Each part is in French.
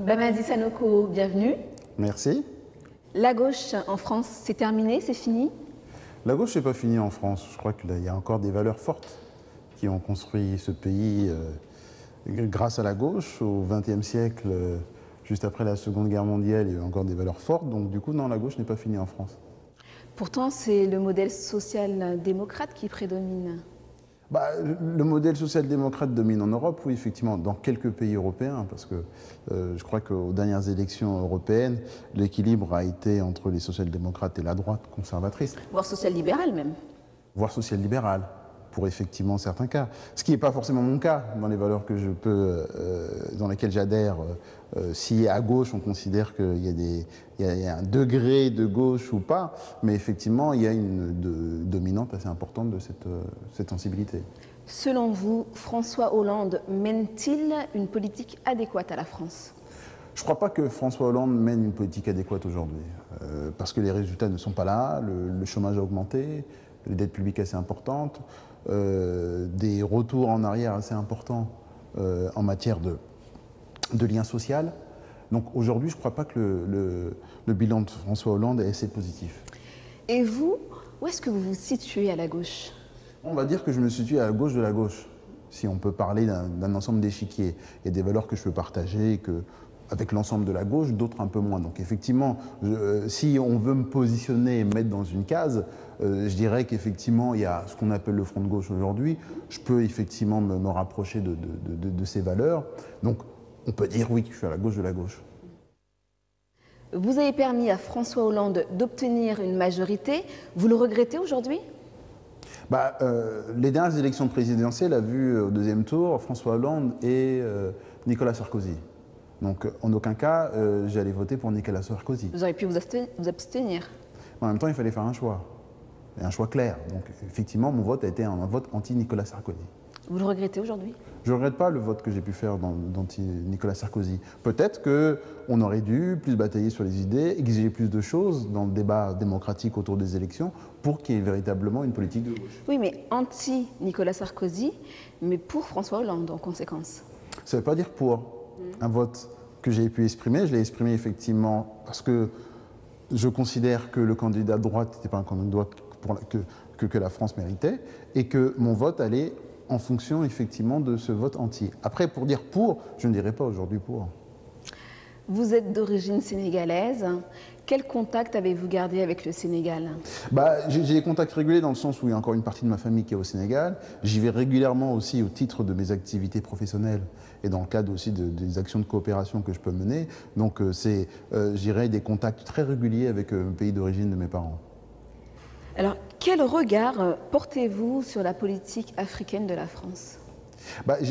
Bamadi Sanoko, bienvenue. Merci. La gauche en France, c'est terminé, c'est fini? La gauche n'est pas finie en France. Je crois qu'il y a encore des valeurs fortes qui ont construit ce pays grâce à la gauche. Au XXe siècle, juste après la Seconde Guerre mondiale, il y a eu encore des valeurs fortes. Donc du coup, non, la gauche n'est pas finie en France. Pourtant, c'est le modèle social-démocrate qui prédomine. Le modèle social-démocrate domine en Europe, oui, effectivement, dans quelques pays européens, parce que je crois qu'aux dernières élections européennes, l'équilibre a été entre les social-démocrates et la droite conservatrice. Voire social-libéral même. Voire social-libéral, pour effectivement certains cas. Ce qui n'est pas forcément mon cas, dans les valeurs que je peux, dans lesquelles j'adhère. Si à gauche, on considère qu'il y a un degré de gauche ou pas, mais effectivement, il y a une dominante assez importante de cette sensibilité. Selon vous, François Hollande mène-t-il une politique adéquate à la France? Je ne crois pas que François Hollande mène une politique adéquate aujourd'hui, parce que les résultats ne sont pas là, le chômage a augmenté, les dettes publiques assez importantes, des retours en arrière assez importants en matière de lien social. Donc aujourd'hui, je ne crois pas que le bilan de François Hollande est assez positif. Et vous, où est-ce que vous vous situez à la gauche? On va dire que je me situe à la gauche de la gauche, si on peut parler d'un ensemble d'échiquiers. Il y a des valeurs que je peux partager, avec l'ensemble de la gauche, d'autres un peu moins. Donc effectivement, si on veut me positionner et me mettre dans une case, je dirais qu'effectivement, il y a ce qu'on appelle le front de gauche aujourd'hui. Je peux effectivement me rapprocher de ces valeurs. Donc on peut dire oui, je suis à la gauche de la gauche. Vous avez permis à François Hollande d'obtenir une majorité. Vous le regrettez aujourd'hui? Les dernières élections présidentielles a vu au deuxième tour François Hollande et Nicolas Sarkozy. Donc en aucun cas, j'allais voter pour Nicolas Sarkozy. Vous auriez pu vous abstenir. En même temps, il fallait faire un choix, et un choix clair. Donc effectivement, mon vote a été un vote anti-Nicolas Sarkozy. Vous le regrettez aujourd'hui? Je ne regrette pas le vote que j'ai pu faire d'anti-Nicolas Sarkozy. Peut-être qu'on aurait dû plus batailler sur les idées, exiger plus de choses dans le débat démocratique autour des élections pour qu'il y ait véritablement une politique de gauche. Oui, mais anti-Nicolas Sarkozy, mais pour François Hollande en conséquence. Ça ne veut pas dire pour. Un vote que j'ai pu exprimer, je l'ai exprimé effectivement parce que je considère que le candidat de droite n'était pas un candidat de droite que la France méritait et que mon vote allait en fonction effectivement de ce vote anti. Après, pour dire pour, je ne dirais pas aujourd'hui pour. Vous êtes d'origine sénégalaise. Quel contact avez-vous gardé avec le Sénégal? J'ai des contacts réguliers dans le sens où il y a encore une partie de ma famille qui est au Sénégal. J'y vais régulièrement aussi au titre de mes activités professionnelles et dans le cadre aussi des actions de coopération que je peux mener. Donc c'est, je dirais, des contacts très réguliers avec le pays d'origine de mes parents. Alors, quel regard portez-vous sur la politique africaine de la France?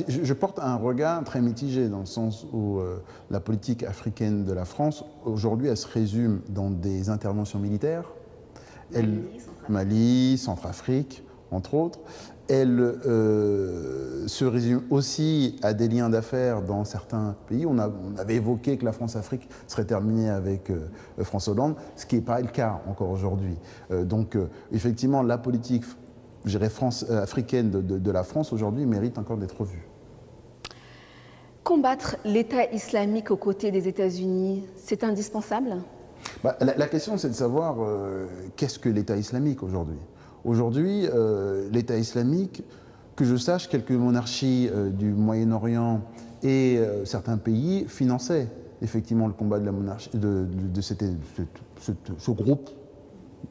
Je porte un regard très mitigé dans le sens où la politique africaine de la France, aujourd'hui, elle se résume dans des interventions militaires. Mali, Centrafrique, entre autres. Elle se résume aussi à des liens d'affaires dans certains pays. On avait évoqué que la France-Afrique serait terminée avec François Hollande, ce qui n'est pas le cas encore aujourd'hui. Donc, effectivement, la politique africaine de la France aujourd'hui mérite encore d'être revue. Combattre l'État islamique aux côtés des États-Unis, c'est indispensable? La question, c'est de savoir qu'est-ce que l'État islamique aujourd'hui. Aujourd'hui, l'État islamique, que je sache, quelques monarchies du Moyen-Orient et certains pays finançaient effectivement le combat de la monarchie, ce groupe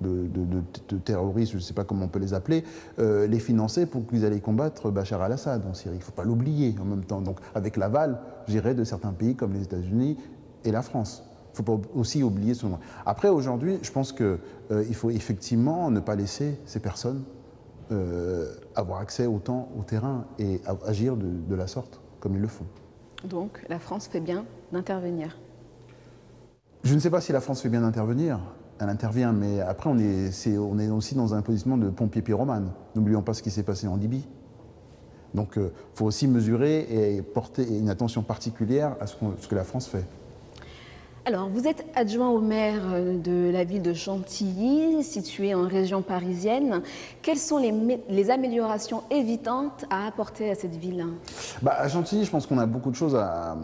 de terroristes, je ne sais pas comment on peut les appeler, les finançaient pour qu'ils allaient combattre Bachar al-Assad en Syrie. Il ne faut pas l'oublier en même temps. Donc avec l'aval, je dirais, de certains pays comme les États-Unis et la France. Il ne faut pas aussi oublier ce moment. Après, aujourd'hui, je pense qu'il faut effectivement ne pas laisser ces personnes avoir accès autant au terrain et agir de la sorte, comme ils le font. Donc, la France fait bien d'intervenir? Je ne sais pas si la France fait bien d'intervenir. Elle intervient, mais après, on est aussi dans un positionnement de pompier pyromane. N'oublions pas ce qui s'est passé en Libye. Donc, il faut aussi mesurer et porter une attention particulière à ce que la France fait. Alors, vous êtes adjoint au maire de la ville de Chantilly, située en région parisienne. Quelles sont les améliorations évidentes à apporter à cette ville? À Chantilly, je pense qu'on a beaucoup de choses à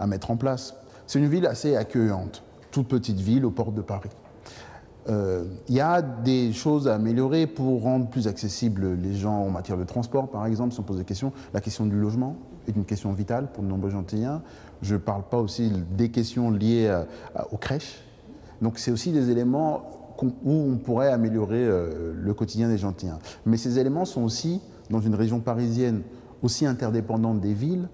mettre en place. C'est une ville assez accueillante, toute petite ville aux portes de Paris. Il y a des choses à améliorer pour rendre plus accessibles les gens en matière de transport, par exemple, si on pose des questions. La question du logement est une question vitale pour de nombreux Gentiliens. Je ne parle pas aussi des questions liées aux crèches. Donc c'est aussi des éléments où on pourrait améliorer le quotidien des Gentiliens. Mais ces éléments sont aussi, dans une région parisienne aussi interdépendante des villes,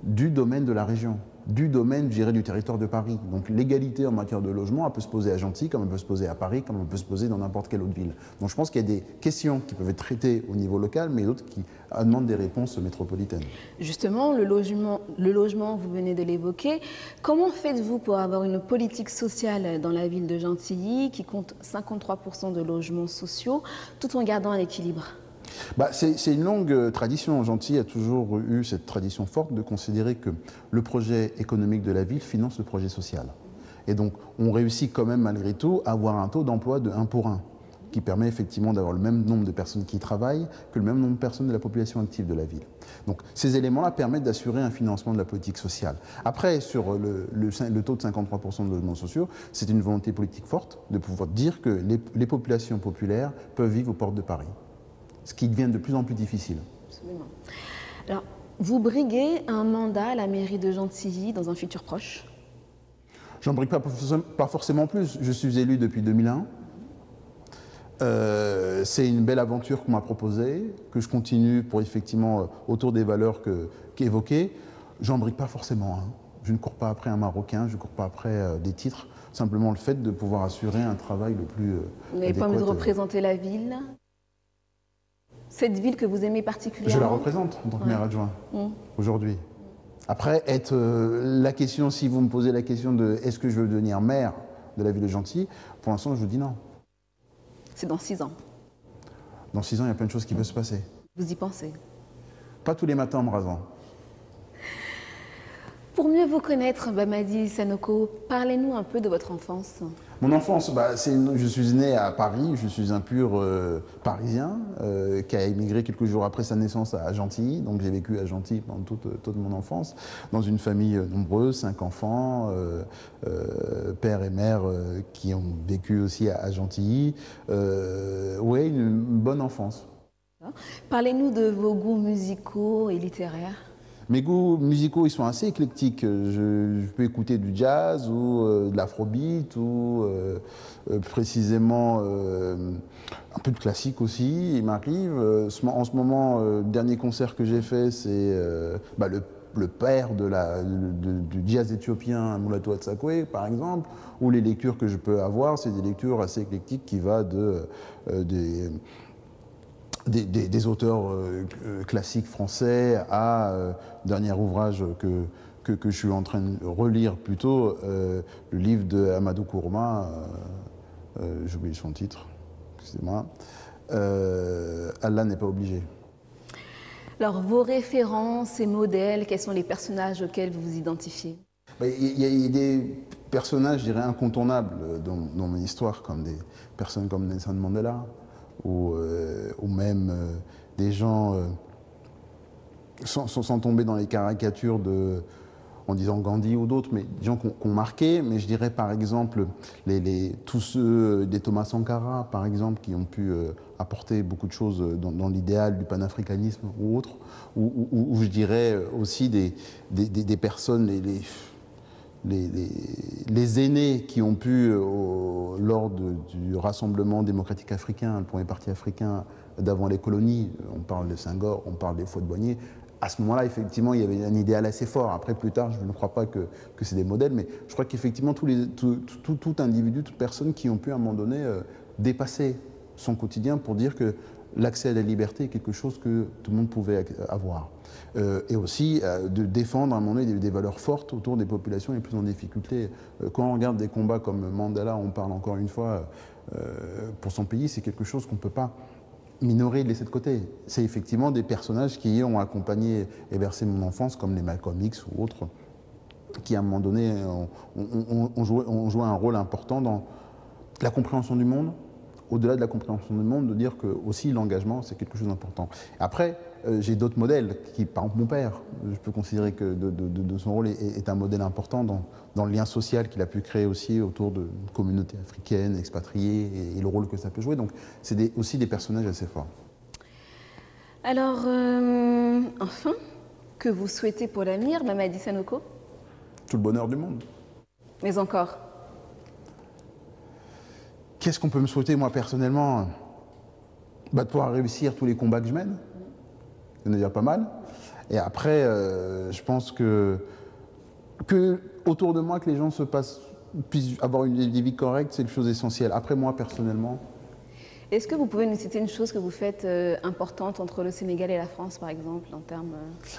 du domaine de la région, du domaine, je dirais, du territoire de Paris. Donc l'égalité en matière de logement, elle peut se poser à Gentilly, comme elle peut se poser à Paris, comme elle peut se poser dans n'importe quelle autre ville. Donc je pense qu'il y a des questions qui peuvent être traitées au niveau local, mais d'autres qui demandent des réponses métropolitaines. Justement, le logement, vous venez de l'évoquer. Comment faites-vous pour avoir une politique sociale dans la ville de Gentilly qui compte 53% de logements sociaux, tout en gardant un équilibre? C'est une longue tradition. Gentilly a toujours eu cette tradition forte de considérer que le projet économique de la ville finance le projet social. Et donc, on réussit quand même malgré tout à avoir un taux d'emploi de 1 pour 1, qui permet effectivement d'avoir le même nombre de personnes qui y travaillent que le même nombre de personnes de la population active de la ville. Donc, ces éléments-là permettent d'assurer un financement de la politique sociale. Après, sur le taux de 53% de logements sociaux, c'est une volonté politique forte de pouvoir dire que les populations populaires peuvent vivre aux portes de Paris. Ce qui devient de plus en plus difficile. Absolument. Alors, vous briguez un mandat à la mairie de Gentilly dans un futur proche? J'en brigue pas forcément plus. Je suis élu depuis 2001. C'est une belle aventure qu'on m'a proposée, que je continue pour effectivement autour des valeurs qu'évoquées. J'en brigue pas forcément. Je ne cours pas après un Marocain, je ne cours pas après des titres. Simplement le fait de pouvoir assurer un travail le plus Vous n'avez pas envie de représenter la ville? Cette ville que vous aimez particulièrement? Je la représente en tant que maire adjoint, aujourd'hui. Après, la question, si vous me posez la question de est-ce que je veux devenir maire de la ville de Gentilly, pour l'instant, je vous dis non. C'est dans 6 ans. Dans 6 ans, il y a plein de choses qui peuvent se passer. Vous y pensez? Pas tous les matins en me rasant. Pour mieux vous connaître, Bamadi Sanoko, parlez-nous un peu de votre enfance. Mon enfance, je suis né à Paris, je suis un pur Parisien qui a émigré quelques jours après sa naissance à Gentilly. Donc j'ai vécu à Gentilly pendant toute mon enfance, dans une famille nombreuse, 5 enfants, père et mère qui ont vécu aussi à Gentilly. Oui, une bonne enfance. Parlez-nous de vos goûts musicaux et littéraires. Mes goûts musicaux, ils sont assez éclectiques. Je peux écouter du jazz ou de l'afrobeat ou précisément un peu de classique aussi, il m'arrive. En ce moment, le dernier concert que j'ai fait, c'est le père du jazz éthiopien, Mulatu Atsakwe, par exemple, ou les lectures que je peux avoir, c'est des lectures assez éclectiques qui vont des auteurs classiques français à dernier ouvrage que je suis en train de relire plutôt, le livre de Amadou Kourma, j'ai oublié son titre, excusez-moi, Allah n'est pas obligé. Alors, vos références et modèles, quels sont les personnages auxquels vous vous identifiez? Il y a des personnages, je dirais, incontournables dans mon histoire, comme des personnes comme Nelson Mandela, ou même des gens, sans tomber dans les caricatures en disant Gandhi ou d'autres, mais des gens qui ont marqué. Mais je dirais par exemple tous ceux des Thomas Sankara, par exemple, qui ont pu apporter beaucoup de choses dans l'idéal du panafricanisme ou autre, ou je dirais aussi des personnes, les aînés qui ont pu, lors du Rassemblement démocratique africain, le premier parti africain d'avant les colonies, on parle de Senghor, on parle des Houphouët-Boigny, à ce moment-là, effectivement, il y avait un idéal assez fort. Après, plus tard, je ne crois pas que c'est des modèles, mais je crois qu'effectivement, tout individu, toute personne qui ont pu, à un moment donné, dépasser son quotidien pour dire que l'accès à la liberté est quelque chose que tout le monde pouvait avoir. Et aussi de défendre à un moment donné des valeurs fortes autour des populations les plus en difficulté. Quand on regarde des combats comme Mandela, on parle encore une fois pour son pays, c'est quelque chose qu'on ne peut pas minorer et laisser de côté. C'est effectivement des personnages qui ont accompagné et bercé mon enfance, comme les Malcolm X ou autres, qui à un moment donné ont joué un rôle important dans la compréhension du monde, au-delà de la compréhension du monde, de dire que aussi l'engagement, c'est quelque chose d'important. Après, j'ai d'autres modèles, par exemple mon père, je peux considérer que de son rôle est un modèle important dans le lien social qu'il a pu créer aussi autour de communautés africaines, expatriées, et le rôle que ça peut jouer. Donc c'est aussi des personnages assez forts. Alors, enfin, que vous souhaitez pour l'avenir, Mamady Sanoko? Tout le bonheur du monde. Mais encore? Qu'est-ce qu'on peut me souhaiter, moi, personnellement? De pouvoir réussir tous les combats que je mène. Il y en a déjà pas mal. Et après, je pense que autour de moi, que les gens puissent avoir une vie correcte, c'est une chose essentielle. Après, moi, personnellement... Est-ce que vous pouvez nous citer une chose que vous faites importante entre le Sénégal et la France, par exemple, en termes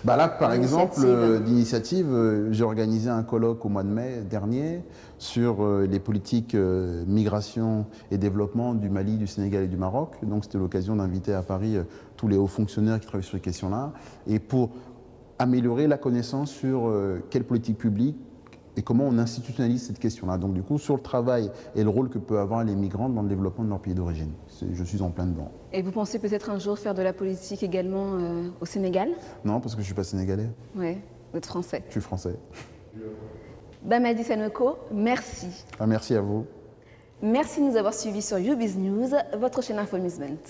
là, par exemple, d'initiative, j'ai organisé un colloque au mois de mai dernier sur les politiques migration et développement du Mali, du Sénégal et du Maroc. Donc, c'était l'occasion d'inviter à Paris tous les hauts fonctionnaires qui travaillent sur ces questions-là, et pour améliorer la connaissance sur quelle politique publique et comment on institutionnalise cette question-là. Donc du coup, sur le travail et le rôle que peuvent avoir les migrants dans le développement de leur pays d'origine. Je suis en plein dedans. Et vous pensez peut-être un jour faire de la politique également au Sénégal? Non, parce que je ne suis pas sénégalais. Oui, vous êtes français. Je suis français. Mamady Sanoko, merci. Merci à vous. Merci de nous avoir suivis sur YouBiz News, votre chaîne Info Amusement.